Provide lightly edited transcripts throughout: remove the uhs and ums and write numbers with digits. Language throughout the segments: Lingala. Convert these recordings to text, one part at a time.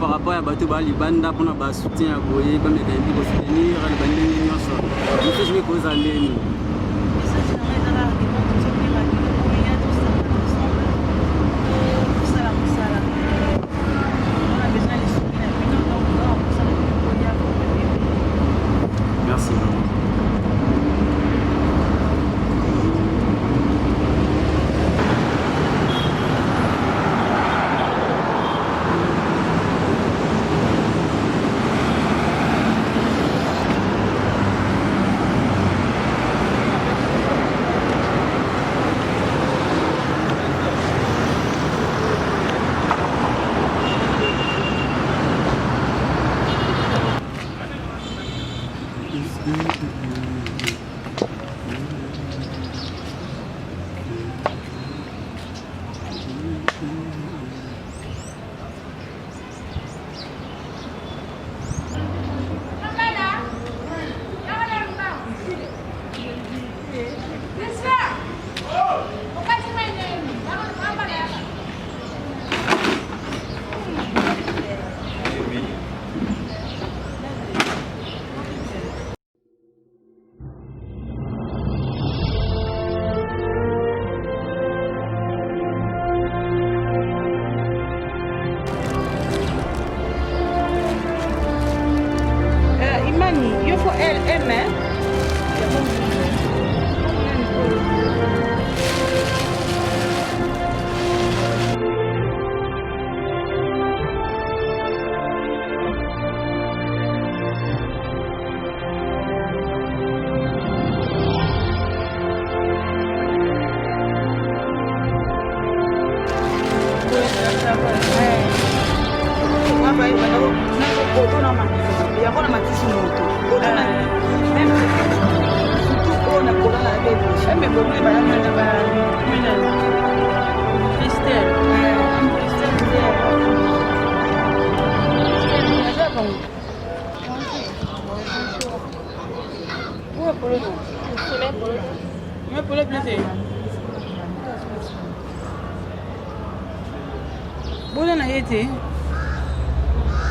Par rapport à Bateau Bali Banda pour notre soutien à Boye, comme les amis pour soutenir, les bandits je vais causer aller. Merci.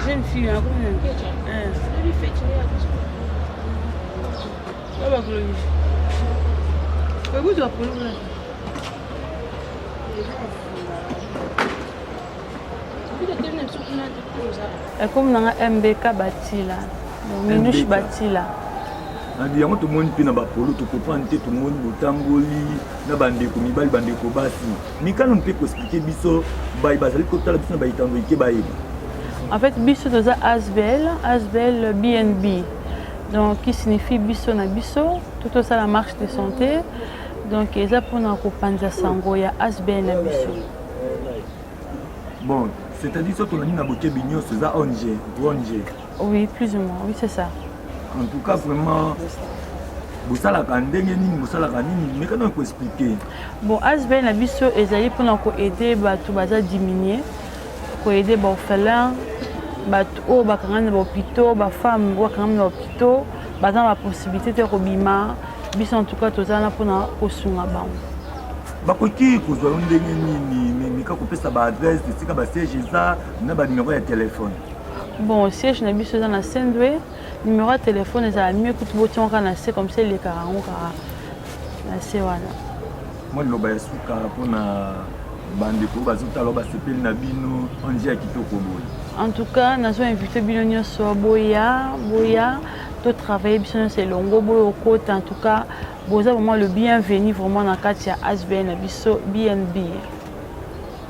Jeune fille, comme dans MBK Batila, Minouche Batila. Yango tout le monde peut na ba polo to comprendre tout le monde botamboli na bande ko mibali bande ko basi. Mais quand on peut expliquer biso ba bazali ko tala biso na ba itando ke ba yeba. En fait biso toza ASBL BNB. Donc qui signifie biso na biso, tout ça la marche de santé. Donc eza pour na ko panza sango ya ASBL na biso. Bon, c'est-à-dire que tu as dit que c'est ça ONG. Oui, plus ou moins, oui c'est ça. En tout cas, vraiment, bosalaka ndenge nini bosalaka nini mais quand on expliquer bon ASBL na biso ezali mpona koaider bato baza diminuer koaider baorphelin bato oyo bakanga na bahôpitaux bafemme bakanga na bahôpitaux baza na bapossibilité te kobima biso en tout cas toza na mpona kosunga bango bakoki kozwa yo ndenge nini mika kopesa baadresse esika basiège eza na banumero ya telefone bon siège na biso eza na Sendwe numéro ya telefone ezala mieux kutu botiangoka na se comme ça elekaka yango kaka na se wana mwa liloba ya suka mpona bandeko bazotala basepeli na bino onje ya kitoko boye en tout cas nazo invité bino nyonso boya to travailler biso nyonso elongo boya okota en tout cas boza vraiment le bienvenu vraiment na kati ya ASBL na biso BNB.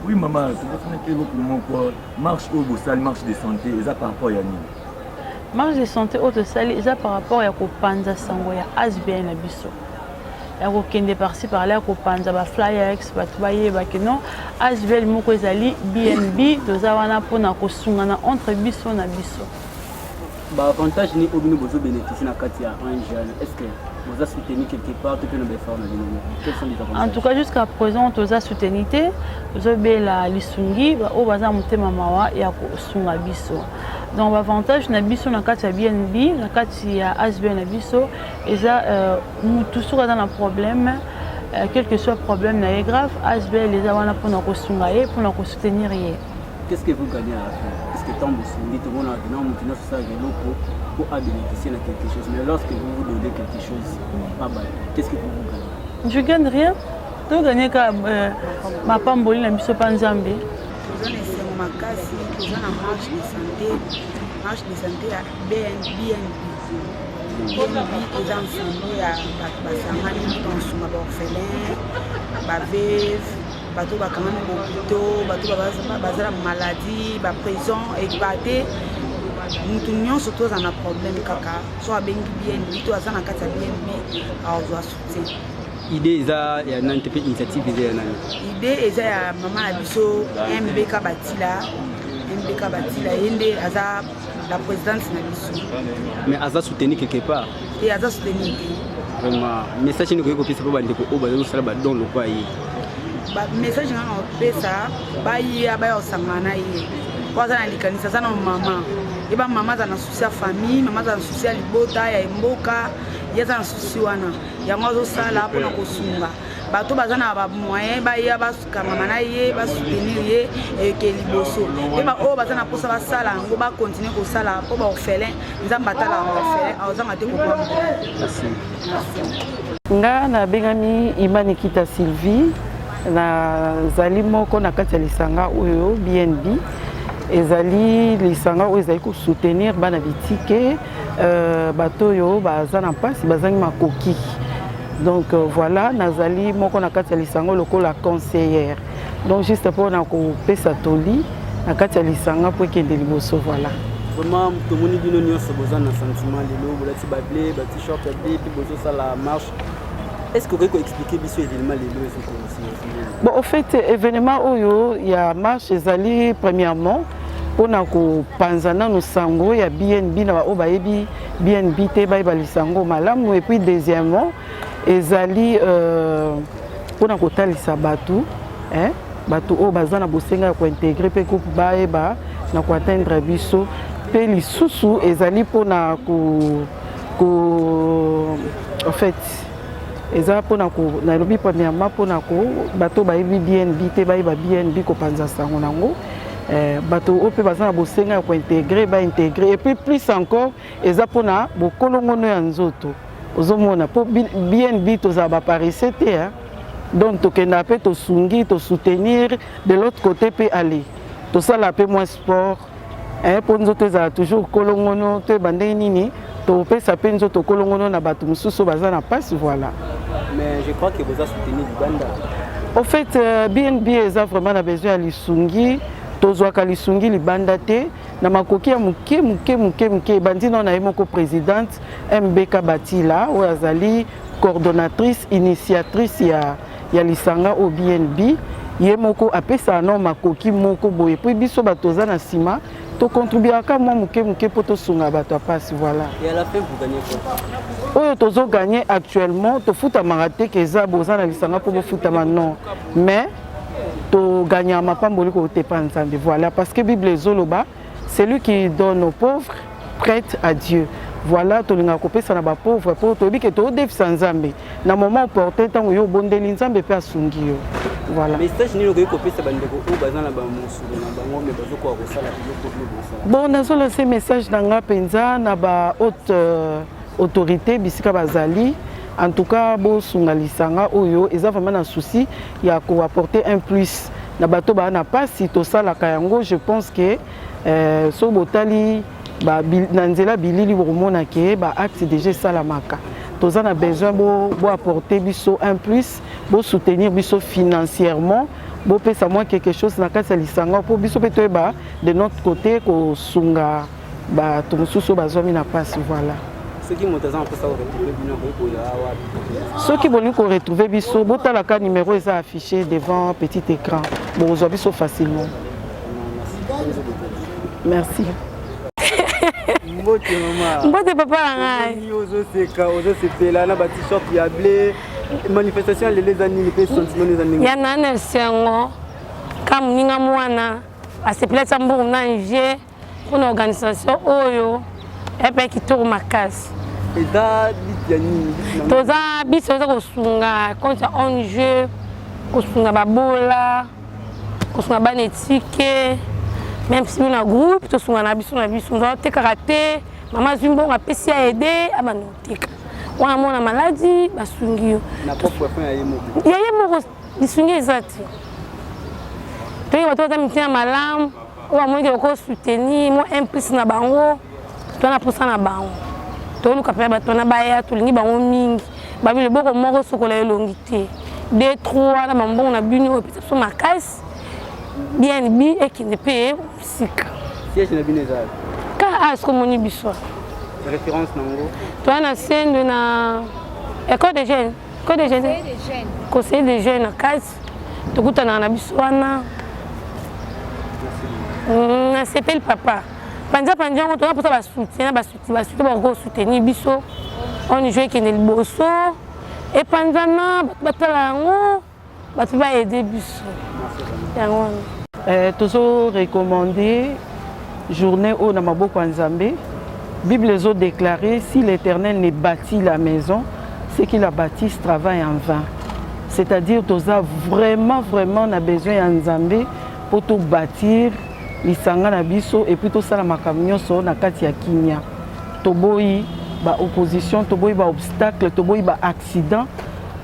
Oui maman, c'est votre marche au bosal, marche de santé, et ça par rapport à Yanni. Marche de santé au bosal, et ça par rapport à Kopanza Sango, ya ASBL na biso. Ya kokende par-ci par-là, Kopanza ba flyers, ba tubaye ba keno, ASBL moko ezali BNB, toza wana pona kosungana entre biso na biso. Bah avantage ni obino bozo bénéficier na kati ya un jeune. Est-ce que vous avez soutenu quelque part tout que nous faire na bino? Quels sont les avantages? En tout cas jusqu'à présent toza soutenité, tozo bela lisungi ba o baza mutema mawa ya kosunga biso. Donc avantage na biso na kati ya BNB, na kati ya ASBL na biso eza mutu soka dans un problème quel que soit le problème na grave, ASBL les wana pona kosunga ye pona ko soutenir ye. Qu'est-ce que vous gagnez à la fin? Est-ce que tant de soumis, tout le monde a dit non, maintenant c'est ça, pour bénéficier de quelque chose. Mais lorsque vous vous donnez quelque chose, pas mal, qu'est-ce que vous gagnez? Je gagne rien. Tu gagnes quand ma pamboli na biso panzambe. Nous avons ma casse, nous avons une marche de santé à BNB. BNB est ensemble à Basamani, dans son orphelin, Baveve. Bato bakanga na hôpitaux, bato bazala maladie, ba prison ekbate mutu nyonso toza na problème kaka so abengi BNB to aza na kati ya BNB azwa soutien. Idée eza ya nani te pe initiative eza ya nani? Idée eza ya mama na biso MBK Batila yende aza la présidente na biso. Mais aza soutenu quelque part. Et aza soutenu. Vraiment message ni ko kopesa pa bandeko o bazo sala ba don lo kwa yi. Message ngana opesa baya osangana ye kwaza na likanisa sana mama eba mama za na souci ya famille mama za na souci ya libota ya mboka yeza na souci wana yango zo sala pona kosunga bato baza na ba moyen baya basuka mama na ye ba soutenir ye ke liboso eba o baza na posa ba sala ngo ba continuer ko sala po ba orphelin nzamba tala orphelin azanga te ko kwa. Merci. Nga na bengami Imani Kita Sylvie na zali moko na kati ya lisanga oyo BNB ezali lisanga oyo ezali ko soutenir bana bitike bato yo baza na mpasi bazangi makoki donc voilà nazali moko na kati ya lisanga lokola conseillère donc juste pour na kopesa toli na kati ya lisanga po ekende liboso voilà. Vraiment tout le monde bino nyonso boza na sentiment lelo bolati ba blé ba t-shirt ya blé puis bozo sala marche. Est-ce que vous pouvez expliquer les événements bon, en fait, événement oyo, il y a marche ezali premièrement pour na ko panzana no sango ya BNB na ba obayebi BNB te ba lisango malamu et puis deuxièmement ezali pour na ko talisa batu batu o bazana bosenga ko intégrer pe ko baeba na ko atteindre biso pe lisusu ezali pour na ko en fait eza pona ko nalobi premièrement pona ko bato bayebi BNB te bayeba BNB ko panza sango nango bato ope baza na bosenga ko intégrer ba intégrer et puis plus encore eza pona bokolongono ya nzoto ozomona po BNB toza ba parise te donc tokenda pe to sungi to soutenir de l'autre côté pe aller to sala pe moins sport po nzoto eza toujours kolongono te bande nini to pesa pe nzoto kolongono na bato mususu baza na passe voilà. Mais je crois que vous avez soutenu Uganda. En fait, BNB a vraiment besoin de lisungi, tozwaka lisungi libanda te, na makoki ya muke bandi na yemoko présidente MBK Batila ou azali coordonnatrice initiatrice ya lisanga au BNB, yemoko apesa no makoki moko boye puis biso batoza na sima to contribuer ka mo muke poto sunga bato passe voilà. Et à la fin vous gagnez quoi? oyo tozo gagner actuellement to futa maraté que za boza na lisanga pour futa non mais to gagner ma pamboli ko te panzande voilà parce que Bible ezoloba c'est lui qui donne aux pauvres prête à Dieu. Voilà, tu as coupé ça na ba pauvre pour te dire que tu as défi sans Zambé. Na moment opportun tant yo bondeli Nzambe pe asungio. Voilà. Message ni le coupé ça bandeko o bazana ba musulu na bango me bazoko ko sala ko. Bon, nazo lancer message nanga penza na ba haute autorité bisika bazali. En tout cas, bo sungalisanga oyo eza vraiment un souci ya ko apporter un plus. Na bato ba na pas si to sala kayango, je pense que so botali ba nanzela bilili bomona ke ba acte déjà salamaka toza na besoin bo apporter biso un plus bo soutenir biso financièrement bo pesa moi quelque chose na kasa lisanga pour biso peut ba de notre côté ko sunga ba tomususu bazwami na passe voilà ceux qui veulent retrouver biso botala ka numéro est affiché devant petit écran bon vous biso facilement. Merci. Mbote papa ngai ozo seka ozo sepela na ba t-shirt ya blé manifestation les années les sentiments les années ya nana sengo kam ninga mwana asepela tambo na nje kuna organisation oyo epe kitoko makasi eza bitiani toza biso za kosunga contre un jeu kosunga babola kosunga banetike. Même si on a un groupe, tout on a biso karaté, maman zumbo on a pesi à aider à banotika. On a mon maladie, basungio. Na propre point ya yemo. Ya yemo bisungio ezati. To yi bato tamiti malamu, o amongi ko soutenir, mo implice na bango, to na posa na bango. To luka pe bato na baya, to lingi bango mingi. Ba bi le boko moko sokola elongité. 2 3 na mambo na buni o pesa so makasi. Bien bi et qui ne paye sika. Siège na bineza. Ka as comme on biso. Référence nango. Toi na scène de na école des jeunes. École des jeunes. Conseil des jeunes na case. To kutana na biso wana. Na s'appelle papa. Panja on to na posa ba soutien ba soutenir biso. On joue qui ne le bosso et panzana batala ngo batu ba aider biso. Toujours recommandé journée au Namaboko Nzambe. Bible les autres déclaré si l'Éternel ne bâtit la maison, c'est qu'il a bâti ce travail en vain. C'est-à-dire tous a vraiment a besoin Nzambe pour tout bâtir lisanga na biso et puis tout ça la makamio so na kati ya kinya. Toboyi ba opposition, toboyi ba obstacle, toboyi ba accident,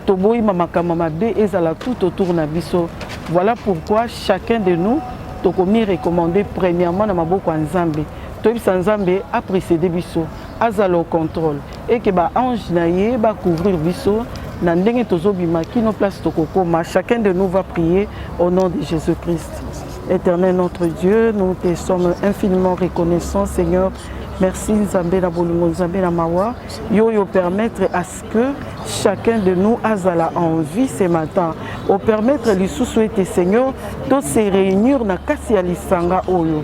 toboyi ma makamama be ezala tout autour na biso. Voilà pourquoi chacun de nous tokomi recommandé premièrement na maboko Nzambe. Toyebisa Nzambe a précédé biso, azala au contrôle et que ba ange na ye ba couvrir biso na ndenge tozobima kino place tokokoma. Chacun de nous va prier au nom de Jésus-Christ. Éternel notre Dieu, nous te sommes infiniment reconnaissants, Seigneur. Merci Nzambe na bolungo Nzambe na mawa yo permettre à ce que chacun de nous azala en vie ce matin au permettre lisusu ete Seigneur de se réunir na kasi ya lisanga oyo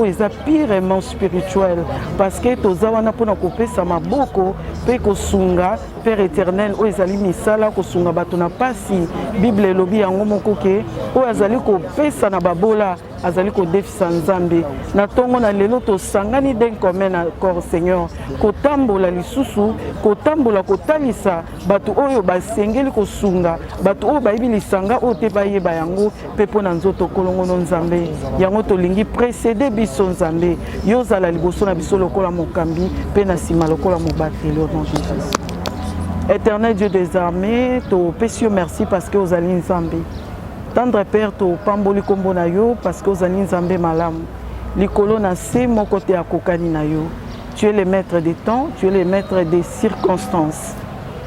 eza pirement spirituel parce que toza wana pona kopesa maboko pe kosunga Père éternel o ezali misala kosunga bato na pasi Bible elobi yango moko ke o azali kopesa na babola azali kodefisa Nzambe na tongo na lelo tosangani d'un commun accord Seigneur kotambola lisusu kotambola kotalisa bato oyo basengeli kosunga bato oyo bayibi lisanga oyo te bayeba yango pe pona nzoto kolongono Nzambe yango tolingi précéder biso Nzambe yozala liboso na biso lokola mokambi pe na nsima lokola mobateli au nom de Jésus. Éternel Dieu des armées, to pécieux merci parce que ozali Nzambe. Tendre Père to pamboli kombo na yo parce que ozali Nzambe malamu. Likolo na se moko te akokani na yo. Tu es le maître des temps, tu es le maître des circonstances.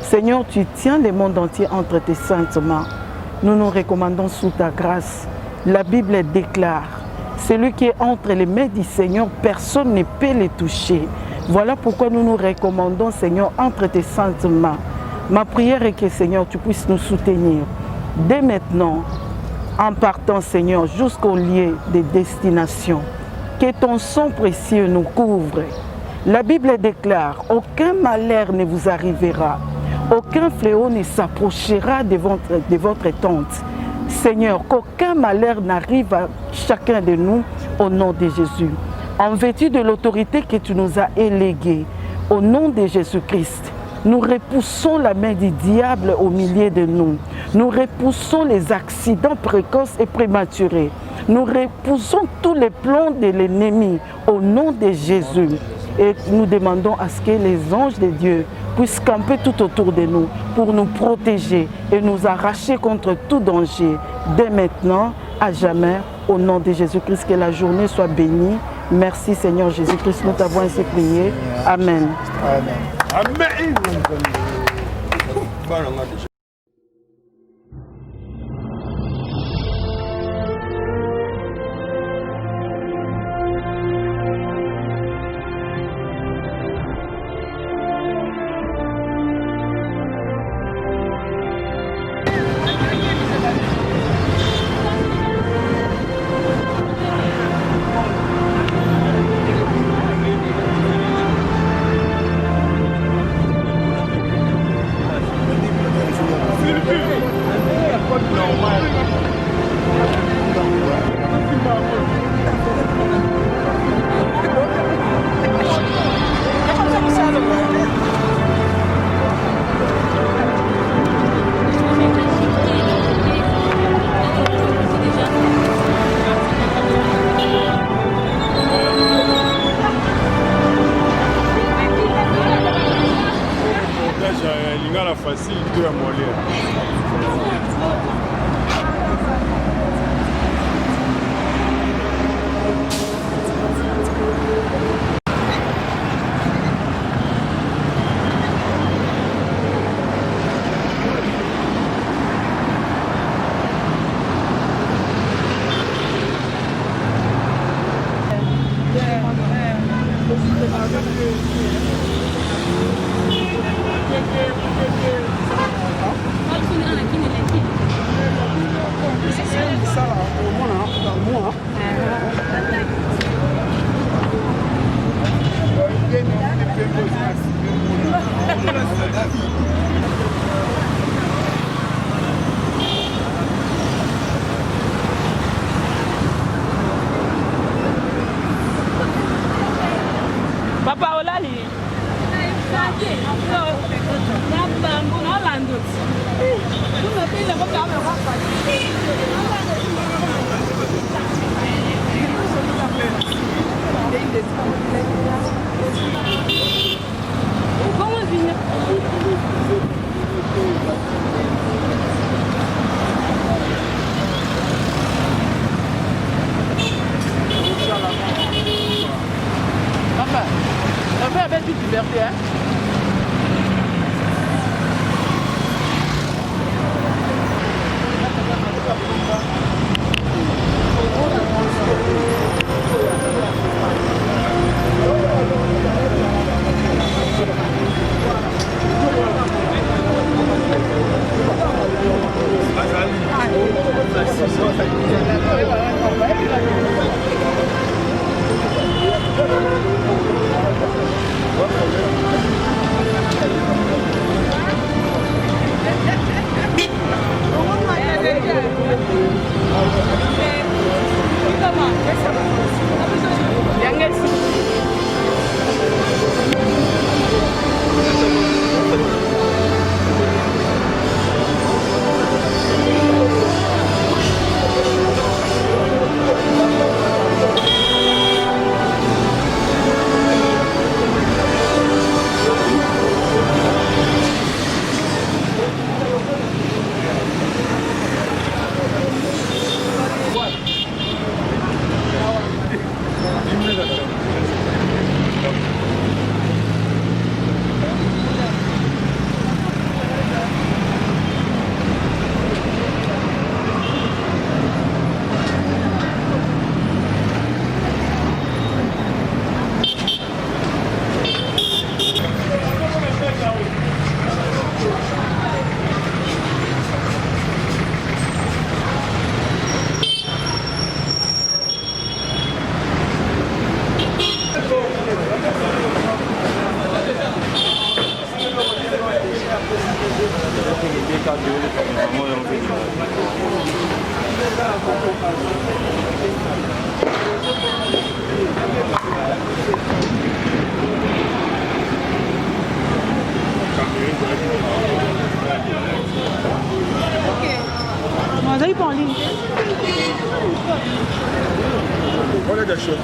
Seigneur, tu tiens le monde entier entre tes saintes mains. Nous nous recommandons sous ta grâce. La Bible déclare, celui qui est entre les mains du Seigneur, personne ne peut le toucher. Voilà pourquoi nous nous recommandons, Seigneur, entre tes saintes mains. Ma prière est que, Seigneur, tu puisses nous soutenir. Dès maintenant, en partant, Seigneur, jusqu'au lieu de destination. Que ton sang précieux nous couvre. La Bible déclare, aucun malheur ne vous arrivera, aucun fléau ne s'approchera de votre tente. Seigneur, qu'aucun malheur n'arrive à chacun de nous au nom de Jésus. En vertu de l'autorité que tu nous as éléguée, au nom de Jésus-Christ, nous repoussons la main du diable au milieu de nous. Nous repoussons les accidents précoces et prématurés. Nous repoussons tous les plans de l'ennemi au nom de Jésus. Et nous demandons à ce que les anges de Dieu puissent camper tout autour de nous pour nous protéger et nous arracher contre tout danger. Dès maintenant, à jamais, au nom de Jésus-Christ, que la journée soit bénie. Merci Seigneur Jésus-Christ, nous t'avons ainsi prié. Amen. Amen. Lingala facile tu à moller. Papa Olali. Papa, on fait avec toute liberté, hein? Vous avez pas en ligne. Olha da show.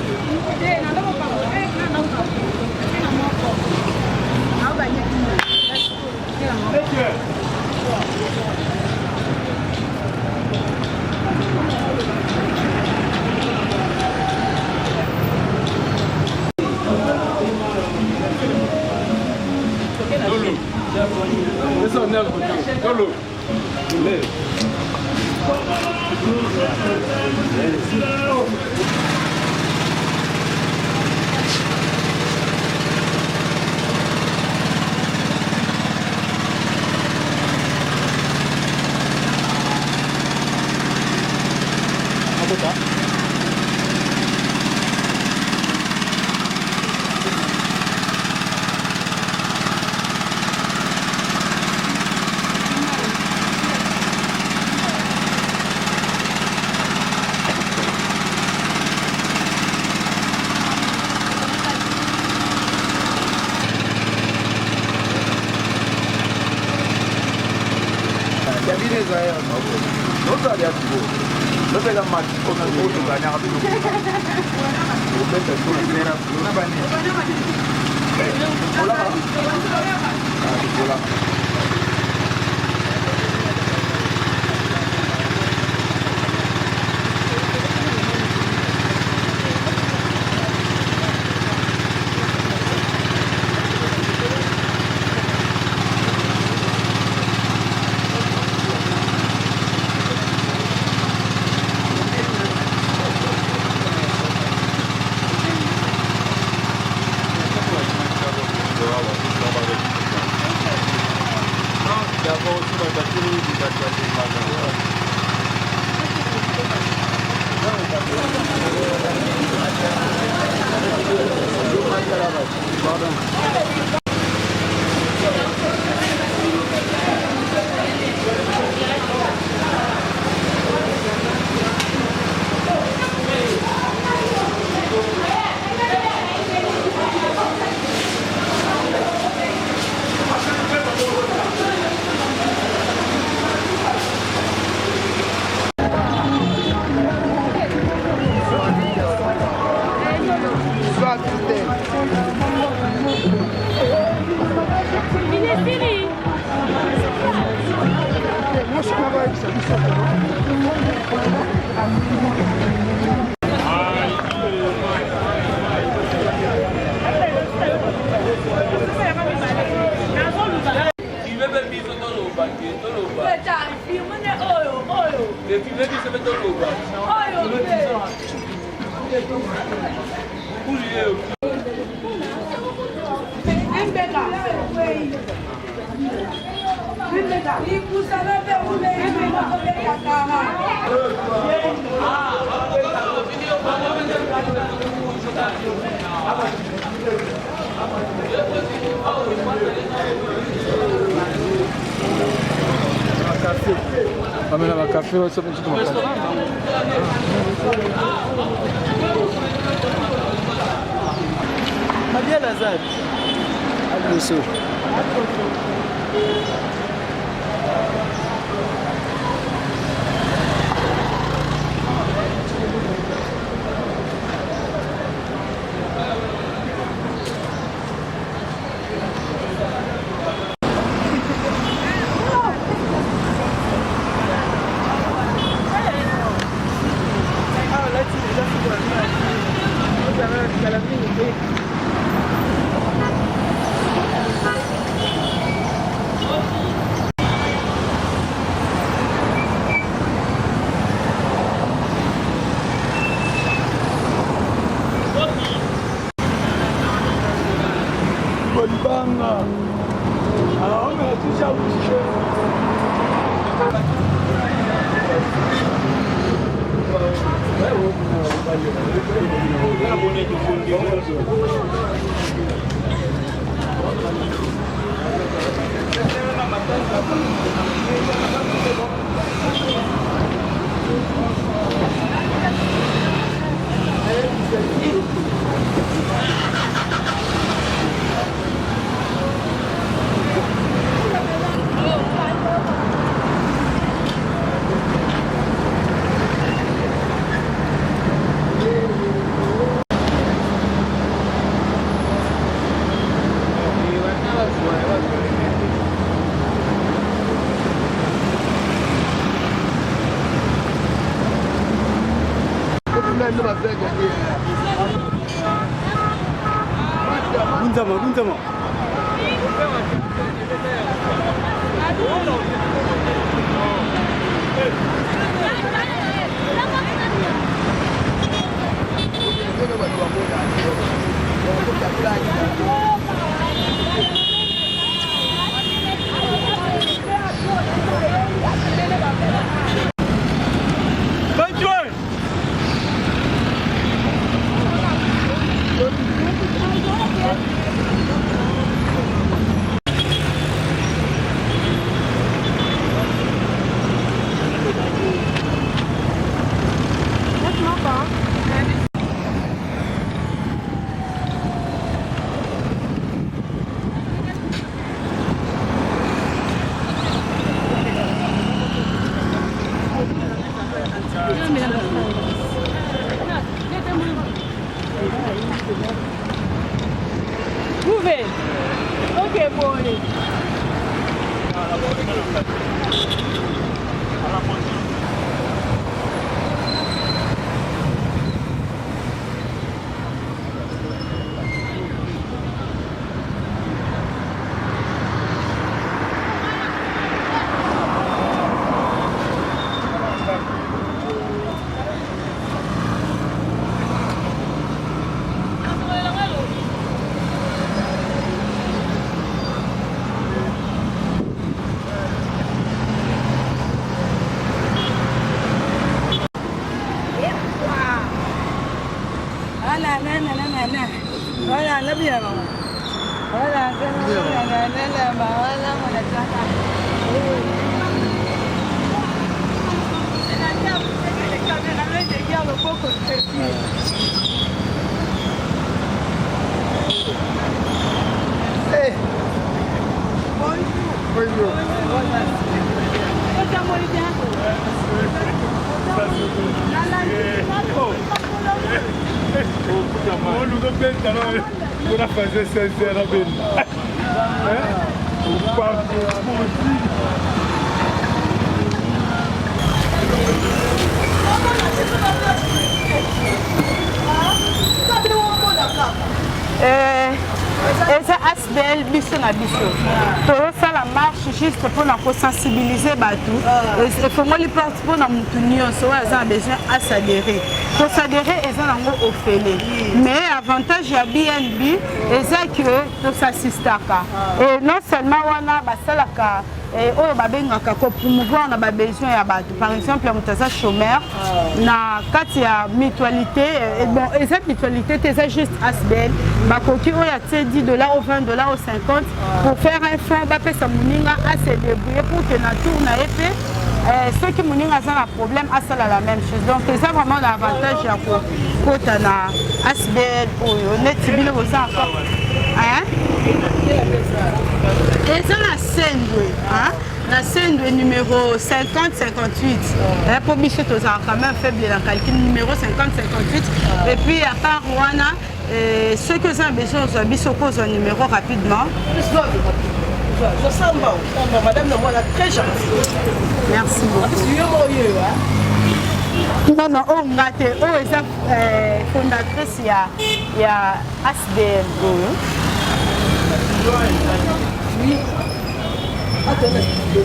Amena makafiri wose mchiko makafiri. Mabia Lazare. Abuso. Bunzama. Una fazer sincera bem. O papo eza ASBL biso na biso tozosala marche juste mpona kosensibilize bato efongoli porte mpona motu nyonso oyo aza na besoin asadere kosadere eza nango ofele mais avantage ya BNB eza ke tosasistaka et non seulement wana basalaka oyo babengaka kopromouvoir na babesoin ya bato par exemple ya moto aza chômeur na kati ya mutualité bon eza mutualité te eza juste ASBL bakoki oyo atie $10 ou $20 ou 50 pour faire un fonds bapesa moninga ase débrouiller pour que na tour na ye mpe soki moninga aza na problème asala la même chose donc eza vraiment na avantage ya kokota na ASBL oyo neti bino boza encore eza na sendwe na sendwe numéro 50-58 pour biso tozala quand même faible na calcul numéro 50-58 et puis à part wana ceux que ont besoin de biso kozwa numéro rapidement. Madame Namouana, très gentille. Merci beaucoup. Non, non, on a été fondatrice, il y a ASBL. Oui.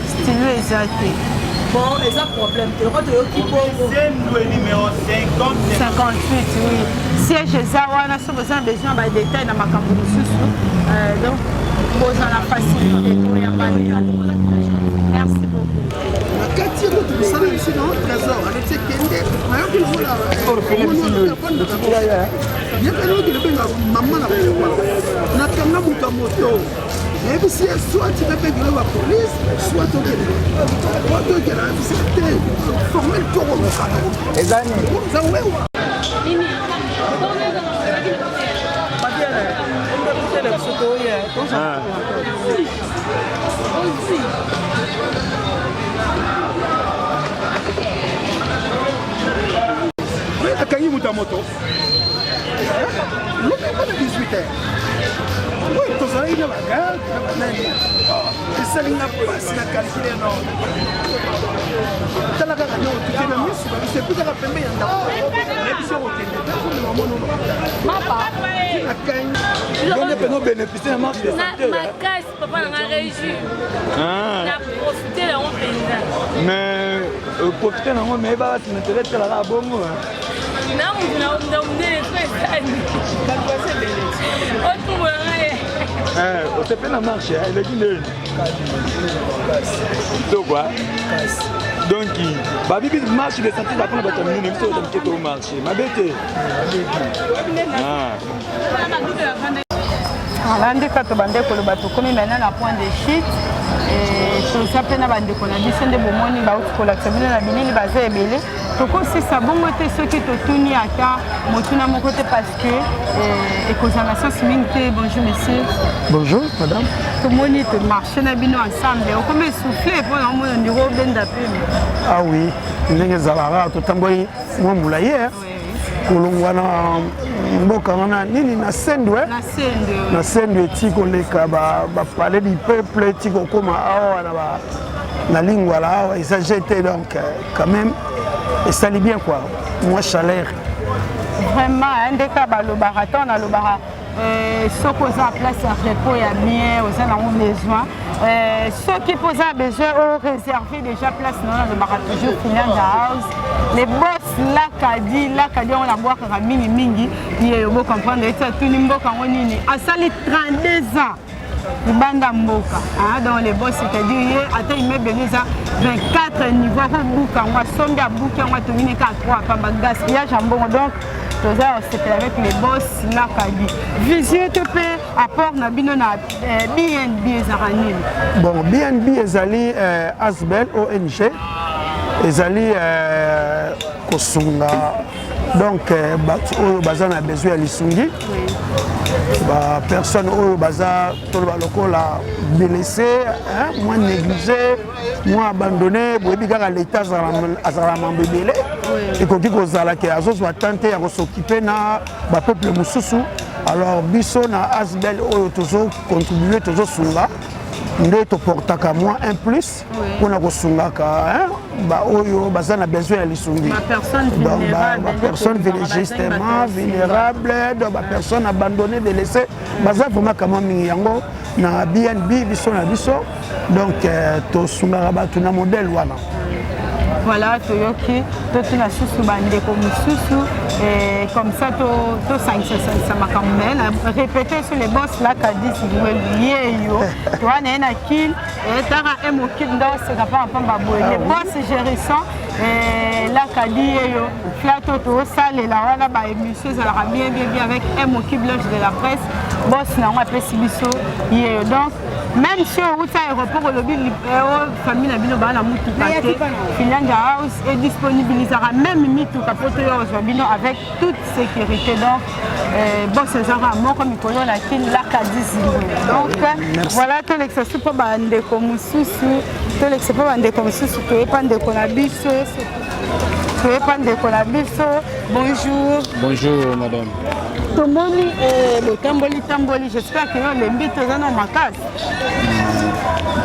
Stylo exact. Bon, et ça problème. Tu auras de le numéro 58, oui. Siège Zawana, si vous avez besoin de détails dans ma campagne. Donc, vous avez la facilité pour y aller. Merci beaucoup. Trésor, Et puis si soit tu peux payer la police, soit tu peux la visite, former le tour au salon. Les années. Akangi moto. Nous pas de 18h. Oui, tous les gens regardent, et ça n'a pas si la calculer non. Dans la gare, tu fais la mise, c'est plus de la première. On est pour bénéficier de la marche de santé. Ma casse, papa, on a régi. On a profité de mon pays. Mais profiter de mon pays, c'est l'intérêt de la bonne. Non, on a on se fait la marche, elle est d'une. Donc quoi? Donc, Babi marche de santé, la première bataille, nous sommes au marché. Ma bête. Voilà, on a bandeko le bateau comme maintenant la point de shit et tout ça peine bandeko na biso nde bomoni ba ukola tsabina na bilili baza ebele toko si ça bon moté ceux qui te tuni ata motuna mon côté parce que économie siminte bonjour monsieur. Bonjour madame. Tout le monde te marche na bino ensemble on comme souffler pour na mon niveau benda pe. Ah oui, ndenge zalara to tamboyi mo mulaye. Kolongwana mboka wana nini na sendwe na sendwe tiko leka ba parler du peuple tiko koma awa na ba na lingua là et ça j'étais donc quand même et ça allait bien quoi moi chaleur vraiment un des cas ba le baraton na le bara ceux qui ont en place à repos il y a bien aux en ont besoin ceux qui posent besoin ont réservé déjà place dans le bar toujours Finland House les boss là kadi on la boire ka mingi mingi il faut comprendre ça tout nimboka nini a sali 32 ans Banda Mboka dans les boss c'est-à-dire attends il met Beneza 24 niveaux pour bouka moi sombi à bouka moi tenir ka 3 pa gaspillage en bon donc c'était avec les boss là kadi visite pe apport na bino na BNB ezarani bon BNB ezali Asbel ONG ezali kosunga donc baza na besoin ya lisungi ba personne oyo baza to ba lokola blessé moins négligé moins abandonné boyebi kaka l'état azala mambebele ekoki kozala ke azozwa tante ya kosoccupe na bapeuple mosusu alors biso na Asbel oyo tozocontribue tozosunga nde toportaka moins un plus mpona kosungaka oyo baza na besoin ya lisungi personne justement vulnérable personne abandonné délaissé baza vraiment kama mingi yango na BNB biso na biso donc tosungaka bato na modèle wana voilà toyoki totuna susu bandeko mosusu et comme ça to ça makamben répéter sur les boss là kadi si yeyo toi na na kill et tara emo kill dans c'est capable pas boye les boss gérissant et là kadi yeyo plateau to salle là wana ba émission ça la bien avec emo kill de la presse boss na on appelle sibiso yeyo donc même si on route aéroport au lobby famille na bino ba na mutu paté Finland House est disponibilisera même mitu kapoto yo bino avec toute sécurité donc boss ezara moko mikolo na kin la kadisi donc voilà tout l'exercice pour bande comme mususu tout l'exercice pour bande comme mususu to epande ko na biso to epande ko na biso bonjour madame tomoni tamboli j'espère que le mbito zana makasi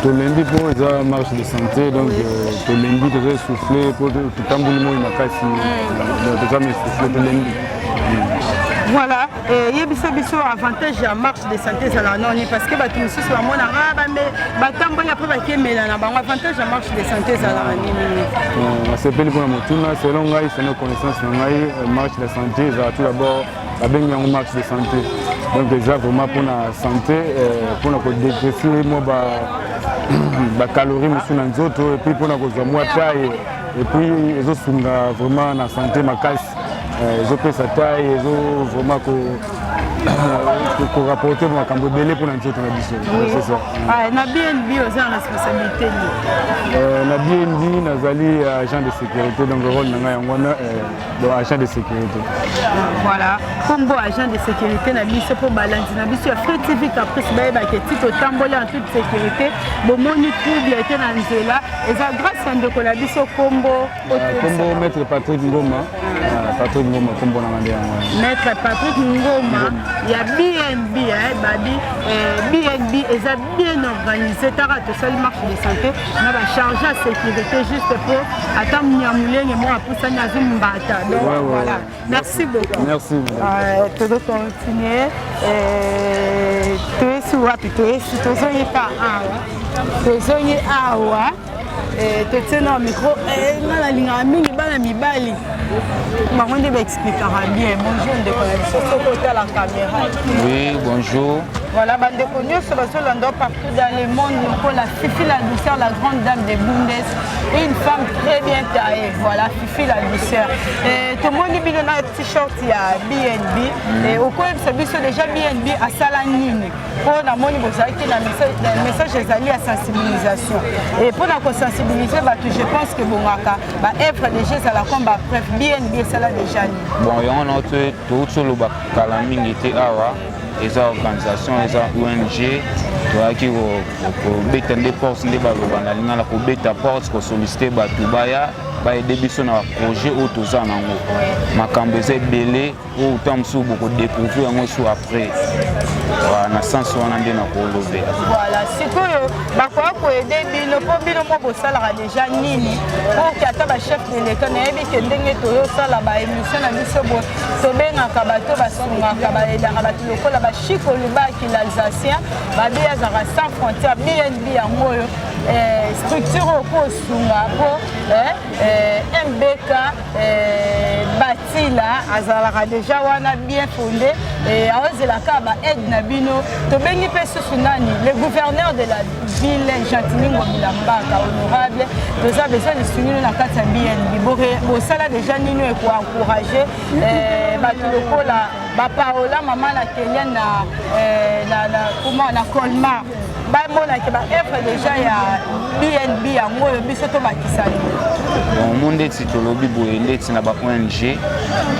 to lundi pour la marche de santé donc to lundi to souffler pour to tamboli mo makasi to jamais souffler to lundi voilà yebiso avantage ya marche de santé ezala noni parce que bato mosusu bamonaka batamboli apres bakemela na bango avantage ya marche de santé ezalaka nini nasepeli mpona motuna selon ngai selon connaissance na ngai marche de santé ezala tout d'abord babengi yango marche de santé donc eza vraiment mpona santé mpona kodégraisser mwa bacalorie mosusu na nzoto epuis mpona kozwa mwa taille epuis ezosunga vraiment na santé makasi ezopesa taille ezo vraiment rapporter makambo belé pour nzete na biso. C'est ça. Ah, na BNB aux responsabilités. Na BNB nazali agent de sécurité donc rôle na ngai ngona agent de sécurité. Voilà, comme agent de sécurité na biso pour balancer na biso Free TV Caprice ba ke tito tambola en toute sécurité. Bon moni trouble était na nzela et ça grâce à ndeko na biso kombo maître Patrick Ngoma. Patrick Ngoma kombo na ngande yango. Maître Patrick Ngoma, il y a BNB babi BNB est bien organisé tara to sali marche de santé na ba chargé à sécurité juste pour attendre nyamulenge moi pour ça na zumbata. Donc voilà. Merci beaucoup. Merci. Tu dois continuer. Tu es sur wapi tu es sur tozoyeka awa. Tozoye awa. Tu tiens dans le micro na linga mingi bana mibali. Maman va expliquer bien. Bonjour de connaissance côté la caméra. Oui, bonjour. Voilà, bande connue sur partout dans le monde pour la Fifi la douceur, la grande dame des Bundes, une femme très bien taillée. Voilà, Fifi la douceur. Tout le monde dit qu'il y a un t-shirt, il y a BNB. Et au coin de ce bus, déjà BNB à Salanine. Pour la monnaie, vous avez un message des alliés à sensibilisation. Et pour la sensibiliser, je pense que bon, œuvre déjà à la combat, bref, BNB, c'est là déjà. Bon, il y a un autre tout sur le Calamine était awa. Les organisations, les ONG, qui ont des postes, pour solliciter Batubaya, aider sur un projet autour de Makambe belé ou tant beaucoup découvrir après. Voilà, sens où on a voilà, c'est que pour aider Bino, pour Bino, pour ça, déjà Nini, pour qu'il y ait un chef de l'école, il y a des gens qui ont émission à l'Issobo, Sobé, Nakabato, Basunga, Kabato, Lokola, Chico, le bac, l'Alsacien, Babia, Zara, sans frontières, BNB, en mot, structure au cours, Sunga, pour MBK, Batila, Azara, déjà, on a bien fondé, et à Ozelaka, aide Nabino, Tobengi Pesusunani, le gouverneur de la ville, Chantilly, Mobilambaka, honorable, nous avons besoin de soutenir la carte BNB. Au salaire déjà, nous pour encourager, la Paola, maman, la Kélienne, la Colmar. Déjà, il y a BNB, en gros, le bisoto bakisani. Bon, monde est titolobi boyende tina ba ONG,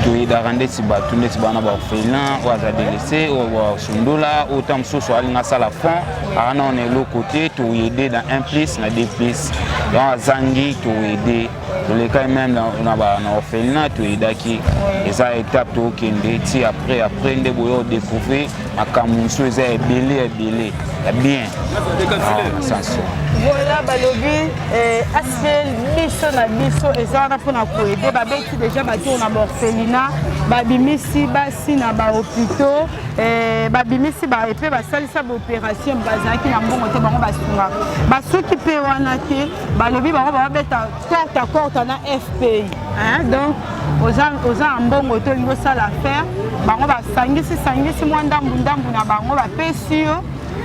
to idarande ti batu ndeti bana ba orphelin, ou aza délaissé, ou sundola, autant msoso alinga sala fond, ana on est l'autre côté, to aider dans un place, na deux places. Donc azangi to aider. Dans les cas même dans ba orphelinat, to aidaki. Et ça étape to kende ti après ndé boyo découvrir makamunso eza ebele. Bien. Voilà, Balobi, Asfel, Bisso na Bisso, et ça on a pour nous aider. Babeki déjà bâti on a orphelinat, Babimisi basi na ba hôpitaux, Babimisi ba épée ba salisa ba opération bazaki na mbongo te bango basunga. Baso qui peut wana te, Balobi bango ba beta carte na FPI. Hein, donc aux mbongo to lingo ça l'affaire, bango ba sangisi mwandambu na bango ba pesio.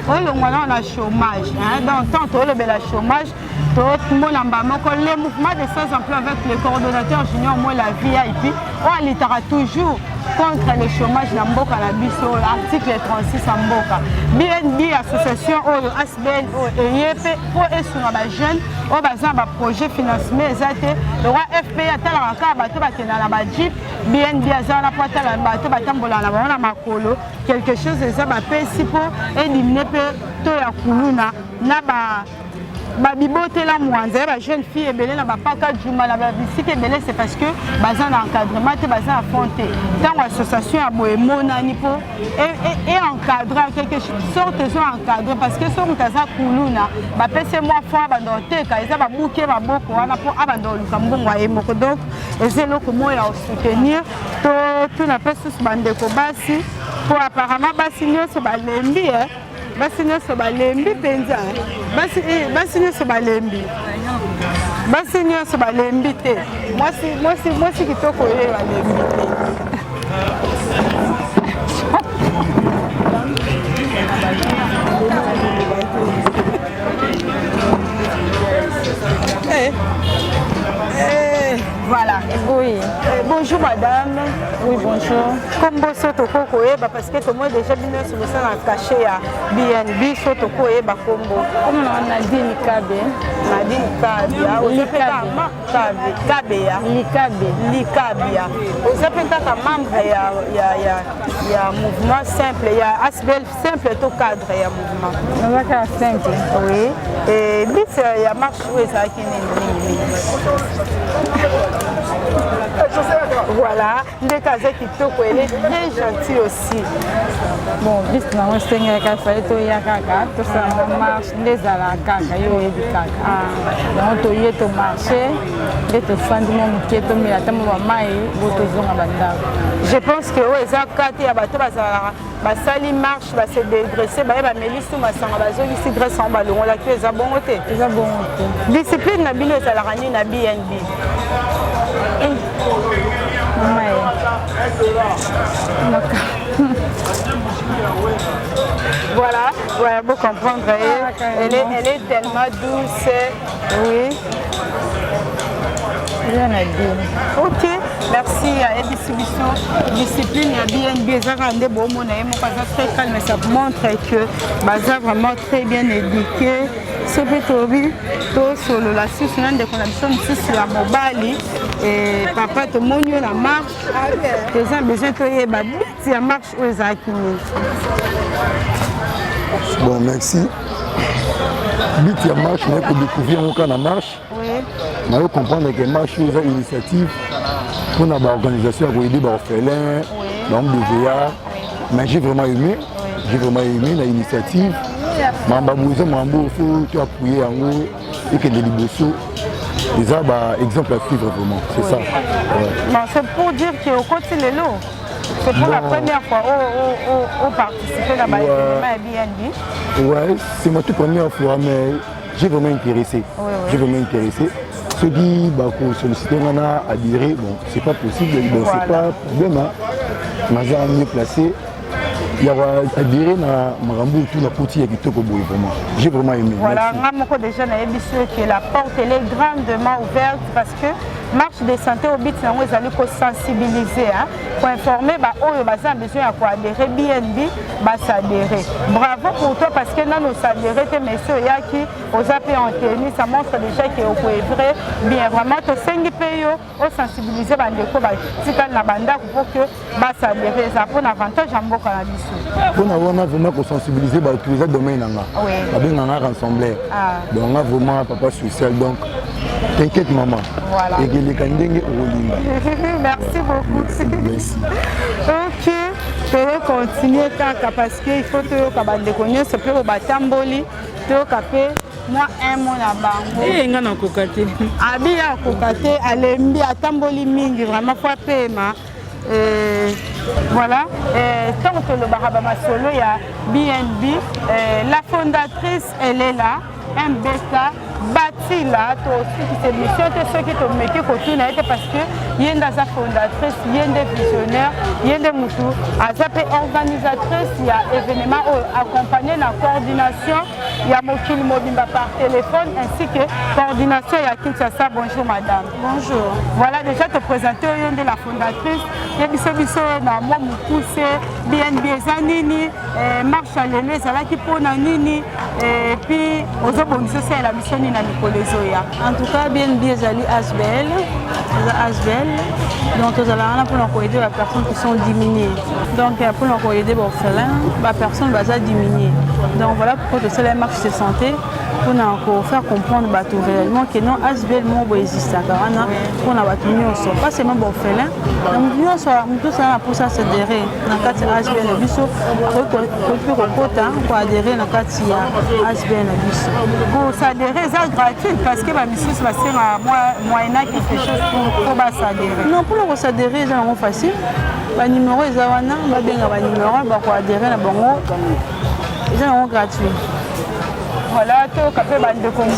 On a chômage, donc tant que le chômage, tout le monde le mouvement de sans emploi avec le coordonnateur junior, moi la VIP, on luttera toujours contre le chômage dans Mboka la Bisso, l'article 36 en Mboka. BNB, association, ASBL, EIP, pour les jeunes, on a un projet financement, le roi FP a tel la Jeep, BNB a la pointe à la quelque chose de ça, pour éliminer tout la Koulouna, Babibote la mwanza, la jeune fille est belle, la paka djuma, la bisite est belle, c'est parce que bazan encadrement, bazan affronté. Dans l'association à Bohémona Nipo et encadré quelque sorte de encadré parce que son kaza kuluna, ba pese moi fois abandoté, ka eza ba bouquet ba boko wana pour abandonner kambongo et moko donc c'est là que moi à soutenir tout la personne bande ko basi pour apparemment basi nyonso ba lembi basi nyonso balembi penza basi nyonso balembi te mwasi kitoko ye balembi te Voilà. Oui. Bonjour madame. Oui, bonjour. Comme vous êtes au Coco, parce que tout le monde déjà bien sur le sein caché à BNB, surtout au Combo. Comme on a dit Likabe. Nadine Kabia. Likabia. Vous êtes un membre, il y a mouvement simple, il y a Asbel simple, tout cadre, il y a mouvement. On va faire simple. Oui. Et bis, il y a marche où ça qui voilà, les casés qui toquent, elle est très gentille aussi. Bon, bis, on va se tenir avec tout y a caca, tout ça marche, les à la caca, il y a du caca. Donc, il y a tout marché, il y a tout fan du monde qui est tombé à tellement maï, votre zone à Banda. Je pense que oui, ça quand il y a bateau basali marche va se dégraisser ba ba melisu masanga bazoli si graisse en ballon la que ça bon côté. Ça bon côté. Discipline na bino ça la rani na BNB. Voilà, voilà, vous comprendre. Elle est tellement douce. Oui. Rien à dire. Ok, merci à Edisibisson. Discipline, il y a BNB, ça rend des beaux mots, très calme, mais ça montre que Baza vraiment très bien éduqué. Ce petit tout sur la situation de conditions sur la mobile et papa te montre la marche. Les gens besoin de y aller, si la marche aux acquis. Bon, merci. Bit ya marche, on a découvrir mon cas la marche. On a comprendre que marche est une initiative pour l'organisation pour aider les orphelins, l'homme de VA. Mais j'ai vraiment aimé l'initiative. Je faut appuyer en haut et que les libossos, les exemple à suivre vraiment. C'est ça. C'est pour dire qu'au côté de l'eau. C'est pour la première fois où participer à la BNB. Oui, c'est ma toute première fois, mais j'ai vraiment intéressé. J'ai vraiment intéressé. Ceux qui sollicitent à adhérer, bon, c'est pas possible, bon, c'est pas problème. Mais j'ai mieux placé. Il y a adhéré à Marambo tout la petite qui te vraiment. J'ai vraiment aimé. Voilà, moi déjà que la porte elle est grandement ouverte parce que marche de santé au but nous allons sensibiliser pour informer aux besoin à adhérer BNB s'adhérer. Bravo pour toi parce que nous s'adhérer tes messieurs qui aux appels en tennis ça montre déjà que au vrai bien vraiment to 5 pays au sensibiliser bandeko tikal na banda pour que s'adhérer ça pour avantage en mboka na biso. Pour avoir vraiment sensibiliser tous les domaines on a rassemblé. Donc on a vraiment papa social donc t'inquiète maman. Voilà. Merci beaucoup. Merci. Ok, je vais continuer parce qu'il faut que tu connaisses ce peu au Batamboli, tu moi un mot à bango. Et il y a un cocaté. Abi a cocaté, alembi à Tamboli mingi vraiment faut paiement. Voilà, tant que le Barabama Solo, il y a BNB, la fondatrice elle est là, MBK. Bâti là, c'est mission, ceux qui te mettent parce que il y a une fondatrice, il y a des visionnaires, il y a des moutous, organisatrice, il y a événements accompagnés de la coordination, il y a Mokili Mobimba par téléphone ainsi que coordination, il y a Kinshasa. Bonjour madame. Bonjour. Voilà déjà te présenter il y a de la fondatrice, il y a Bisso na moi Moukousse, BNB Zanini, marche à l'aîné, ça là qui pour Nini, et puis aux autres c'est la mission. En tout cas, BNB Zali Asbel, donc nous allons pour aider les personnes qui sont diminuées. Donc pour aider les orphelins, les personnes vont diminuer. Donc voilà pourquoi c'est la marche de santé pour faire comprendre réellement que non Asbel mon existe pour na batu nyonso pas seulement orphelin donc nyonso tout ça pour ça s'adhérer na kati Asbel na biso ko kota ko adhérer na kati ya Asbel na biso pour s'adhérer c'est gratuit parce que ma mission va ser moyennant quelque chose pour s'adhérer. Non pour s'adhérer c'est facile ba numéro ezawana ba benga ba numéro ba ko adhérer na bango c'est gratuit. Voilà, tout le café de comme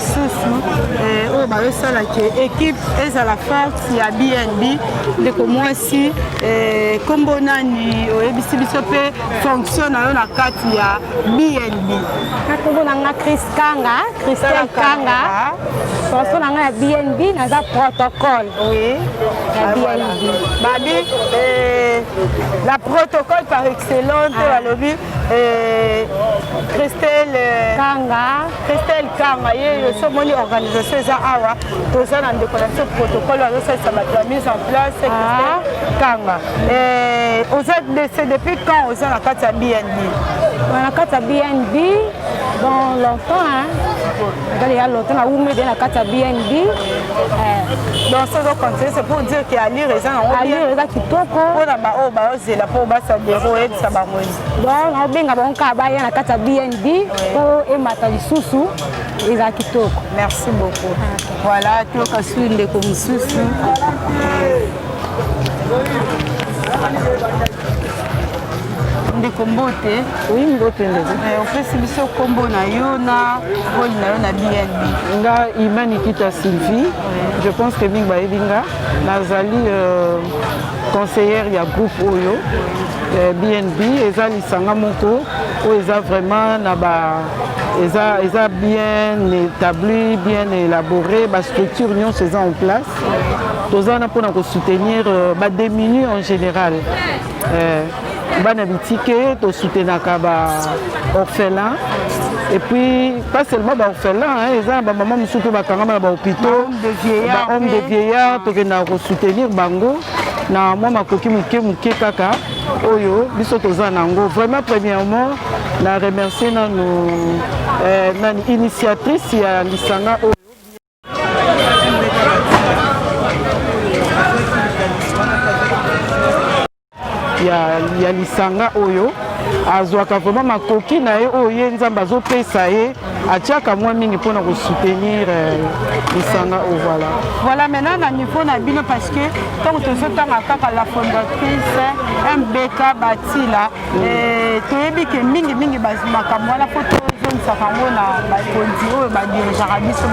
équipe est à la force, il y a BNB, de moi aussi, comme Bonani, fonctionne à la carte, il y a BNB. Christelle Kanga, na BNB naza protocole. Oui. La BNB. Babi, la protocole par excellence, balobi, Christelle Kanga, ye somoni organisation eza awa, toza na décoration protocole, ça va être mise en place, Christelle Kanga. C'est depuis quand vous êtes dans la carte BNB? Dans la carte BNB, dans longtemps, il y a longtemps, on a mis dans la carte BNB. Donc, ça doit continuer, c'est pour dire qu'il y a lire les gens. Il y a lire les gens qui toquent. Pour la pour ça déroule ça va mourir. Donc, on a bien gagné la carte BNB pour émater les sous-sous les gens qui toquent. Merci beaucoup. Voilà, tout le monde est comme sous-sous. Mbote. Oui, Mbote ndeko. Opesi biso kombo na yo na rôle na yo na BNB. Nga Imani Kita Sylvie. Je pense que Bing Baebinga nazali conseillère ya groupe Oyo BNB eza lisanga moko o eza vraiment na ba eza bien établi, bien élaboré, ba structure nyonso eza en place. Toza na pona ko soutenir ba démunis en général. Bana bitike to soutenaka ba orphelins et puis pas seulement ba orphelins ils ont ba maman musuku ba kangama ba hôpitaux ba hommes de vieillards to ke na ko soutenir bango na moi makoki muke kaka oyo biso toza nango vraiment premièrement na remercier na initiatrice ya lisanga oyo ya lisanga oyo azwaka vraiment makoki na ye oyo ye nzambe azopesa ye atiaka mwa mingi mpona kosoutenir lisanga oyo voilà. Voilà maintenant na niveau na bino parce que tant que tozotanga kaka la fondatrice MBK Batila toyebi ke mingi makambo wana po tozonisaka yango na bakonzi oyo badirigeaka biso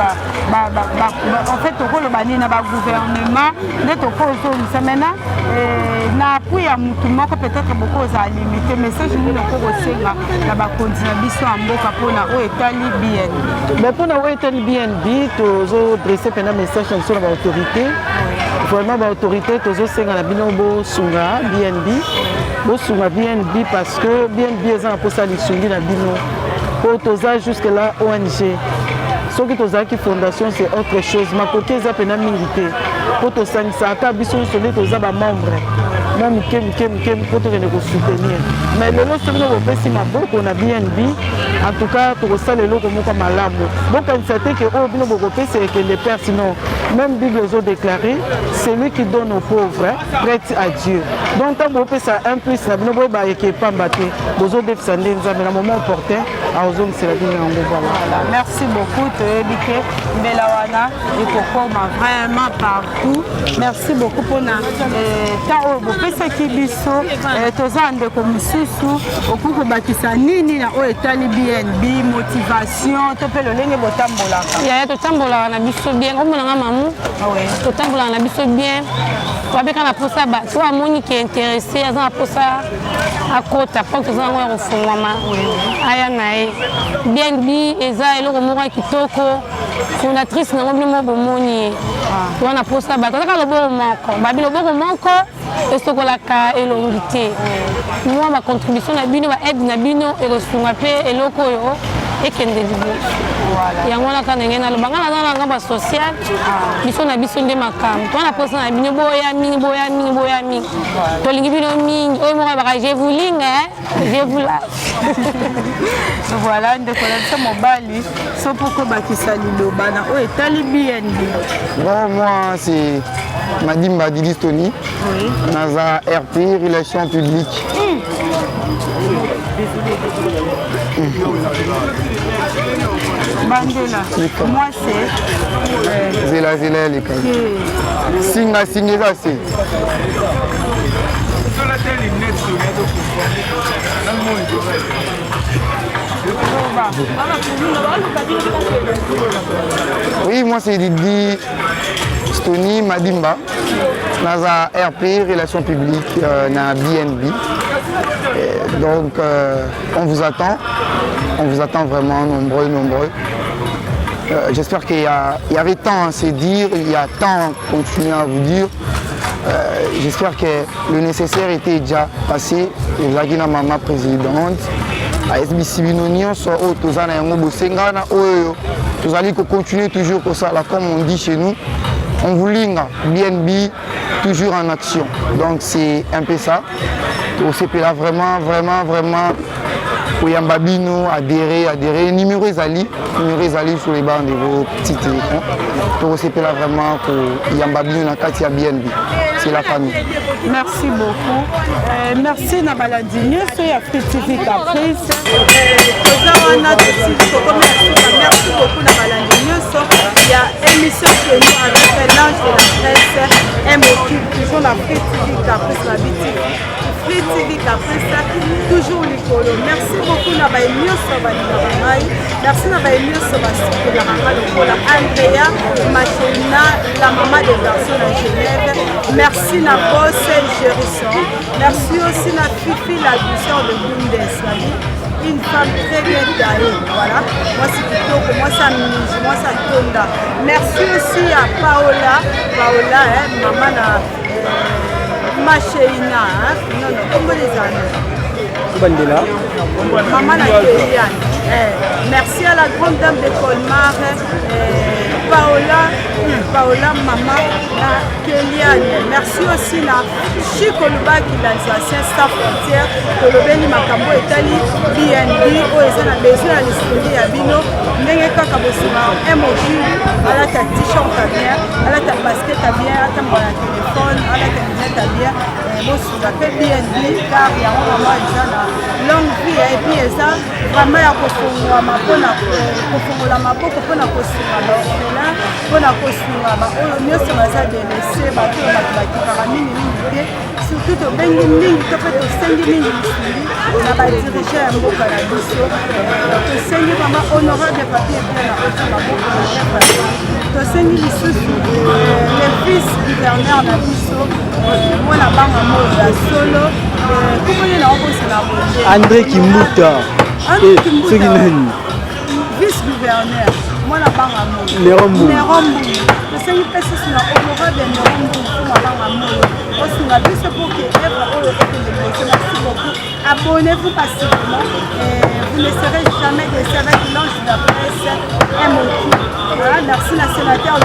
en fait tokoloba nini na bagouvernement nde tokozonisa maintenant na appui ya mutu moko peut-être bokoza limité message nini okokosenga na bakonzi na biso ya mboka mpona oyo etali BNB. Mais mpona oyo etali BNB tozodresse mpena message na biso na baautorité vraiment baautorité tozosenga na bino bosunga BNB parce que BNB eza na mposa lisungi na bino po toza jusque là ONG soki tozalaki fondation c'est autre chose makoki eza mpena mingi te po tosangisaka biso nyonso nde toza bamembre mwa mike po tokende kosoutenir mais lelo soki bopesi maboko na BNB en tout cas tokosala eloko moko malamu bokanisa te ke oyo bino bokopesa ekende père sinon même Bible ozodéclaré celui qui donne aux pauvres prête à Dieu donc ntango bopesa un plus na bino boyeba eke epamba te bozodefisa nde nzambe na moment opportun aozongisela bino yango voilà. Merci beaucoup toyebi ke mbela wana ekokoma vraiment partout merci beaucoup mpona ntan oyo bopesaki biso toza ndeko mosusu okoki kobakisa nini na oyo etali BNB motivation to mpe lolenge botambolaka yaya totambolaka na biso bien omonanga mamu totambolaka na biso bien babeka na posa bato amoni ki intéressé aza na posa akota mpo toza nango ya kofungwama aya na ye BNB eza eloko moko ya kitoko fondatrice nango bino mo bomoni ye wana posa bato azaka loboko moko babi loboko moko esokolaka elongi te mwa bacontribution na bino baide na bino ekosunga mpe eloko oyo ekende liboso yango wana ndenge naloba nga naza nanga basocial biso na biso nde makambo twana posa na bino boya mingi tolingi bino mingi oyo moko baka je vous linga je vous lâche voilà ndeko na biso mobali so poko bakisa liloba na oyo etali BNB. Bon, moi c'est Madimba Didistoni, naza RP Relations Publiques. Bandela, moi c'est Zela les cas. Singa c'est. Oui, moi c'est Didi Stoni Madimba, naza RP Relations Publiques na BNB. Donc on vous attend vraiment nombreux. J'espère qu'il y avait tant à se dire, il y a tant à continuer à vous dire. J'espère que le nécessaire était déjà passé. Et là, la maman présidente, à SBC Binonion, soit au Tozana et Ngobosengana, nous allons continuer toujours comme ça, là, comme on dit chez nous. On voulait BNB toujours en action. Donc c'est un peu ça. Au CP là, vraiment. Pour Yambabino, adhérer. Numéro Zali sur les bancs de vos petits téléphons. Pour CP là, vraiment, pour Yambabino, Nakatia BNB. C'est la famille. Merci beaucoup. Merci Nabaladini, c'est Afrique Caprice. Merci beaucoup Nabaladini. Il y a émission que nous avec l'ange de la presse, elle m'occupe toujours l'Afrique Caprice, la BTV. TV Caprice, toujours l'écolo. Merci beaucoup Nabaladini. Merci Nabaladini la Andrea Machina, la maman des garçons à Genève. Merci na boss Gérisson. Merci aussi na Fifi, la douceur de Bundeswali. Une femme très bien taillée. Voilà. Moi c'est plutôt que moi ça mise, moi ça tombe. Merci aussi à Paola, maman na Machina. Non, comment les années? Maman na Kéliane. Merci à la grande dame de Colmar, Paola, maman, Kéliane. Merci aussi à Chico Lubaki, l'Alsacien, Staff Frontière, Kolobeni Makambo Etali, BNB, Oezana Besoin à l'Estrie à Bino, Nengeka Kabosuma, MOQ, à la ta t-shirt à bien, à la ta basket à bien, à ta téléphone, à la ta lunette à bien, bon, ce qu'on appelle BNB, car il y a un moment, longue vie, et puis ça, vraiment, il y a kofungola maboko mpona kosunga baorphelin mpona kosunga baoyo nyonso baza delese bato bato bakikaka mingimingi te surtout tobengi mingi to mpe tosengi mingi lisungi na badirige ya mboka na biso tosengi mama honorable papier epia na kota maboko na chef tosengi lisusu le vice gouverneur na biso mwana banga moyo ya solo komoni na okosela bonje André Kimbuta soki nani vice-gouverneur, moi la banque à moi. Nerombu. C'est une personne qui a honorable Nerombu pour ma banque à moi. Aussi, on a vu ce pour que merci beaucoup. Abonnez-vous passivement. Vous ne serez jamais déçus avec l'ange de la presse MOQ. Voilà, merci à sénateur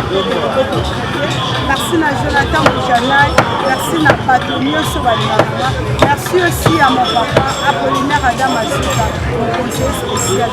merci à Jonathan Boujanaï, merci à Patonio Sobalina, merci aussi à mon papa Apollinaire Adam Azuka, mon conseiller spécial.